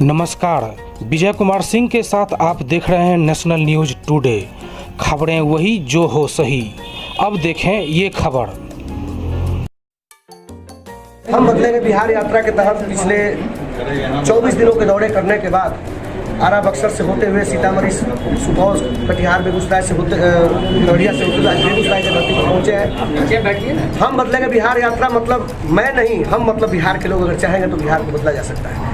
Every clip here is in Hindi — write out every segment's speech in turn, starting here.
नमस्कार, विजय कुमार सिंह के साथ आप देख रहे हैं नेशनल न्यूज टुडे। खबरें वही जो हो सही। अब देखें ये खबर। हम बदलेंगे बिहार यात्रा के तहत पिछले 24 दिनों के दौरे करने के बाद आरा बक्सर से होते हुए सीतामढ़ी, सुपौल, कटिहार, बेगूसराय से होते खगड़िया से होते बेगूसराय के धरती पर पहुँचे हैं। हम बदलेंगे बिहार यात्रा मतलब मैं नहीं, हम मतलब बिहार के लोग अगर चाहेंगे तो बिहार को बदला जा सकता है।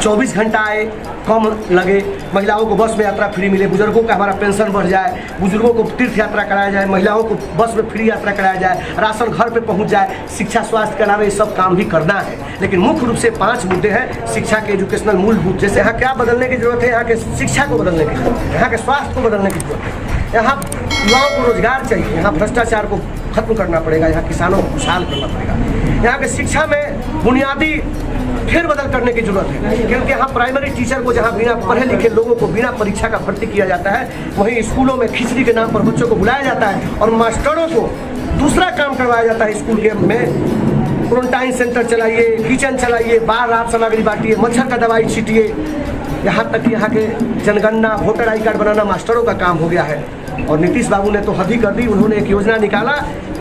24 घंटा आए, कम लगे, महिलाओं को बस में यात्रा फ्री मिले, बुजुर्गों का हमारा पेंशन बढ़ जाए, बुजुर्गों को तीर्थ यात्रा कराया जाए, महिलाओं को बस में फ्री यात्रा कराया जाए, राशन घर पे पहुंच जाए, शिक्षा स्वास्थ्य के अलावा ये सब काम भी करना है। लेकिन मुख्य रूप से 5 मुद्दे हैं शिक्षा के, एजुकेशनल मूलभूत। जैसे यहाँ क्या बदलने की जरूरत है, यहाँ के शिक्षा को बदलने की जरूरत है, यहाँ के स्वास्थ्य को बदलने की जरूरत है, यहाँ युवाओं को रोजगार चाहिए, यहाँ भ्रष्टाचार को खत्म करना पड़ेगा, यहाँ किसानों को खुशहाल करना पड़ेगा, यहाँ के शिक्षा में बुनियादी फेरबदल करने की जरूरत है। क्योंकि यहाँ प्राइमरी टीचर को जहाँ बिना पढ़े लिखे लोगों को बिना परीक्षा का भर्ती किया जाता है, वहीं स्कूलों में खिचड़ी के नाम पर बच्चों को बुलाया जाता है और मास्टरों को दूसरा काम करवाया जाता है। स्कूल के में क्वारंटाइन सेंटर चलाइए, किचन चलाइए, बाहर राहत सामग्री बांटिए, मच्छर का दवाई छीटिए, यहाँ तक कि यहाँ के जनगणना, वोटर आई कार्ड बनाना मास्टरों का काम हो गया है। और नीतीश बाबू ने तो हद ही कर दी। उन्होंने एक योजना निकाला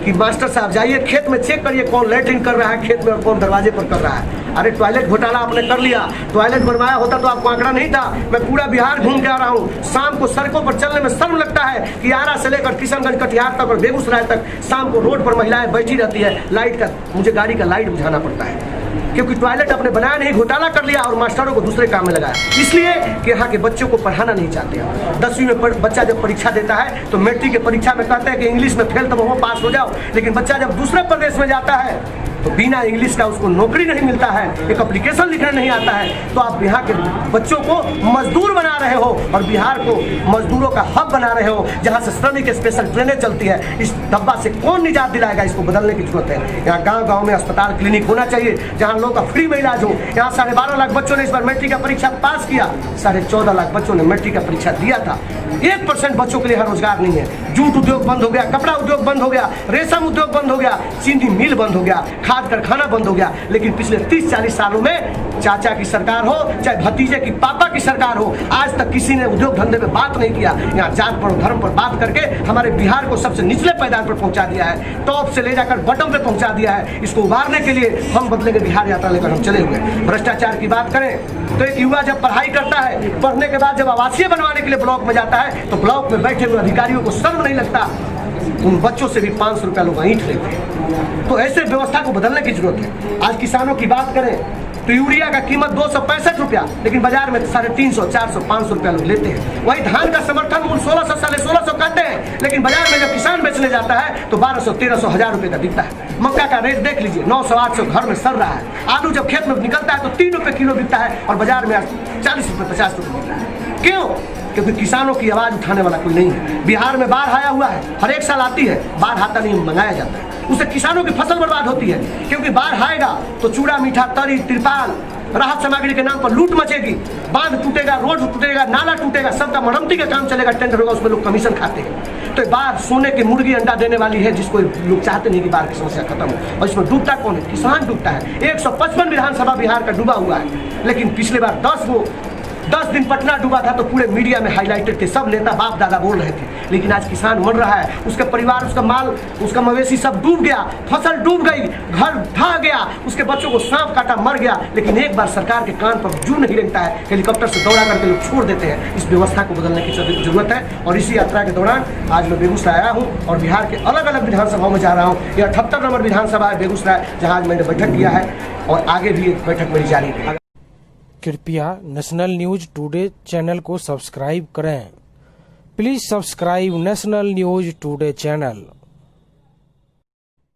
कि मास्टर साहब जाइए खेत में, चेक करिए कौन लैट्रिन कर रहा है खेत में और कौन दरवाजे पर कर रहा है। अरे टॉयलेट घोटाला आपने कर लिया, टॉयलेट बनवाया होता तो आपको आंकड़ा नहीं था। मैं पूरा बिहार घूम के आ रहा हूँ, शाम को सड़कों पर चलने में शर्म लगता है कि आरा से लेकर किशनगंज, कटिहार तक और बेगूसराय तक शाम को रोड पर महिलाएं बैठी रहती है। लाइट का, मुझे गाड़ी का लाइट बुझाना पड़ता है क्योंकि टॉयलेट आपने बनाया नहीं, घोटाला कर लिया और मास्टरों को दूसरे काम में लगाया। इसलिए कि यहाँ के बच्चों को पढ़ाना नहीं चाहते हैं। 10वीं में बच्चा जब परीक्षा देता है तो मैट्रिक की परीक्षा में कहते हैं कि इंग्लिश में फेल तो वो पास हो जाओ, लेकिन बच्चा जब दूसरे प्रदेश में जाता है तो बिना इंग्लिश का उसको नौकरी नहीं मिलता है, एक एप्लीकेशन लिखने नहीं आता है। तो आप यहाँ के बच्चों को मजदूर बना रहे हो और बिहार को मजदूरों का हब बना रहे हो, जहाँ से श्रमिक स्पेशल ट्रेनें चलती है। इस डब्बा से कौन निजात दिलाएगा? इसको बदलने की जरूरत है। यहाँ गांव-गांव में अस्पताल, क्लिनिक होना चाहिए जहाँ लोगों का फ्री में इलाज हो। यहाँ 12.5 लाख बच्चों ने इस बार मैट्रिक का परीक्षा पास किया, 14.5 लाख बच्चों ने मैट्रिक का परीक्षा दिया था। 1% बच्चों के लिए यहाँ रोजगार नहीं है। जूट उद्योग बंद हो गया, कपड़ा उद्योग बंद हो गया, रेशम उद्योग बंद हो गया, चीनी मिल बंद हो गया, खाद कारखाना बंद हो गया। लेकिन पिछले 30-40 सालों में चाचा की सरकार हो चाहे भतीजे की पापा की सरकार हो, आज तक किसी ने उद्योग धंधे में बात नहीं किया। यहाँ जात पर धर्म पर बात करके हमारे बिहार को सबसे निचले पायदान पर पहुंचा दिया है, टॉप से ले जाकर बॉटम पे पहुंचा दिया है। इसको उभारने के लिए हम बदलेंगे बिहार यात्रा लेकर हम चले हुए। भ्रष्टाचार की बात करें तो एक युवा जब पढ़ाई करता है, पढ़ने के बाद जब आवासीय बनवाने के लिए ब्लॉक में जाता है तो ब्लॉक में बैठे हुए अधिकारियों को शर्म नहीं लगता, उन बच्चों से भी 500 रुपया लोग ईंट लेते हैं। तो ऐसे व्यवस्था को बदलने की जरूरत है। आज किसानों की बात करें तो यूरिया का कीमत 265 रुपया, लेकिन बाजार में 350, 400, 500 रुपया लोग लेते हैं। वही धान का समर्थन मूल्य 1600, 1650 कहते हैं, लेकिन बाजार में जब किसान बेचने जाता है तो 1200, 1300, 1000 रुपये का बिकता है। मक्का का रेट देख लीजिए, 900, 800 घर में सड़ रहा है। आलू जब खेत में निकलता है तो 3 रुपये किलो बिकता है और बाजार में 40 रुपये, 50 रुपये बिकता है। क्यों? क्योंकि किसानों की आवाज उठाने वाला कोई नहीं है। बिहार में बाढ़ आया हुआ है, हर एक साल आती है, बाढ़ आता नहीं मंगाया जाता है, उससे किसानों की फसल बर्बाद होती है। क्योंकि बाढ़ आएगा तो चूड़ा, मीठा, तरी, तिरपाल, राहत सामग्री के नाम पर लूट मचेगी, बांध टूटेगा, रोड टूटेगा, नाला टूटेगा, सबका मरम्मती का काम चलेगा, टेंडर होगा, उसमें लोग कमीशन खाते हैं। तो बाढ़ सोने की मुर्गी अंडा देने वाली है, जिसको लोग चाहते नहीं कि बाढ़ की समस्या खत्म हो। और इसमें डूबता कौन है? किसान डूबता है। 155 विधानसभा बिहार का डूबा हुआ है, लेकिन पिछले बार 10 दिन पटना डूबा था तो पूरे मीडिया में हाईलाइटेड थे, सब नेता बाप दादा बोल रहे थे। लेकिन आज किसान मर रहा है, उसका परिवार, उसका माल, उसका मवेशी सब डूब गया, फसल डूब गई, घर ढह गया, उसके बच्चों को सांप काटा मर गया। लेकिन एक बार सरकार के कान पर जू नहीं लगता है, हेलीकॉप्टर से दौड़ा करके लोग छोड़ देते हैं। इस व्यवस्था को बदलने की जरूरत है। और इसी यात्रा के दौरान आज मैं बेगूसराय आया हूँ और बिहार के अलग अलग विधानसभाओं में जा रहा हूँ। यह 78 नंबर विधानसभा है बेगूसराय, जहाँ आज मैंने बैठक किया है और आगे भी एक बैठक मेरी जारी है। कृपया नेशनल न्यूज टुडे चैनल को सब्सक्राइब करें। Please subscribe national news today channel.